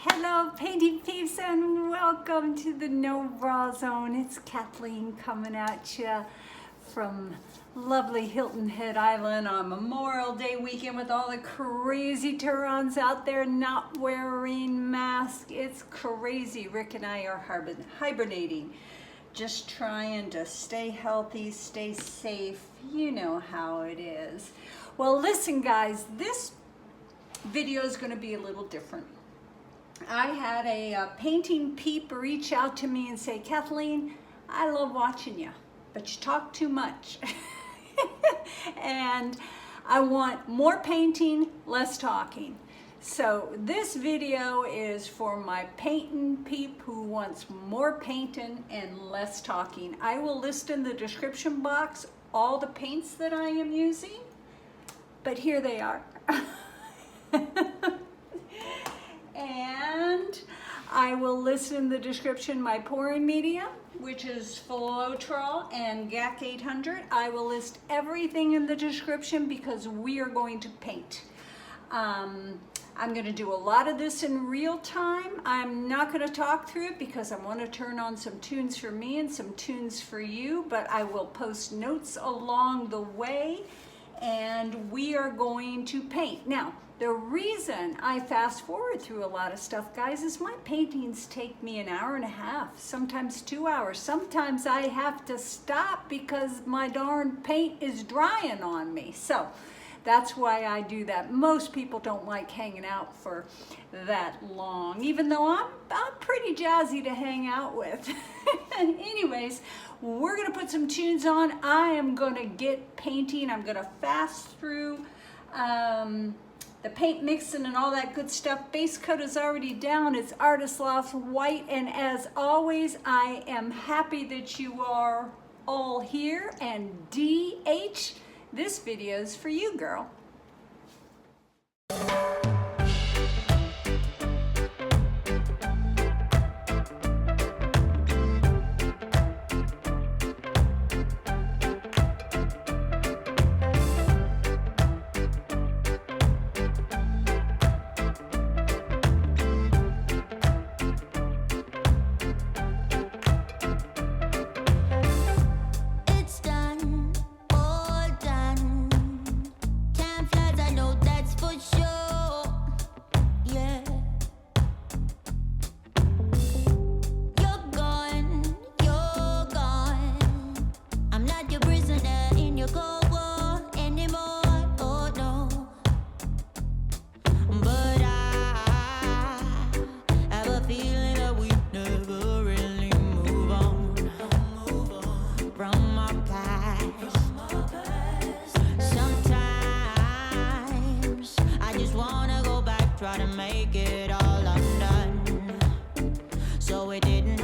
Hello painting peeps and welcome to the No Bra Zone. It's Kathleen coming at you from lovely Hilton Head Island on Memorial Day weekend with all the crazy Turons out there not wearing masks. It's crazy. Rick and I are hibernating, just trying to stay healthy, stay safe. You know how it is. Well, listen guys, this video is going to be a little different. I had a painting peep reach out to me and say, Kathleen, I love watching you, but you talk too much. And I want more painting, less talking. So this video is for my painting peep who wants more painting and less talking. I will list in the description box all the paints that I am using, but here they are. And I will list in the description my pouring medium, which is Floetrol and GAC 800. I will list everything in the description because we are going to paint. I'm going to do a lot of this in real time. I'm not going to talk through it because I want to turn on some tunes for me and some tunes for you, but I will post notes along the way and we are going to paint. Now, the reason I fast forward through a lot of stuff, guys, is my paintings take me an hour and a half, sometimes 2 hours. Sometimes I have to stop because my darn paint is drying on me. So that's why I do that. Most people don't like hanging out for that long, even though I'm pretty jazzy to hang out with. Anyways, we're gonna put some tunes on. I am gonna get painting. I'm gonna fast through the paint mixing and all that good stuff. Base coat is already down. It's Artist Loft White. And as always, I am happy that you are all here. And DH, this video is for you, girl. Try to make it all undone, so it didn't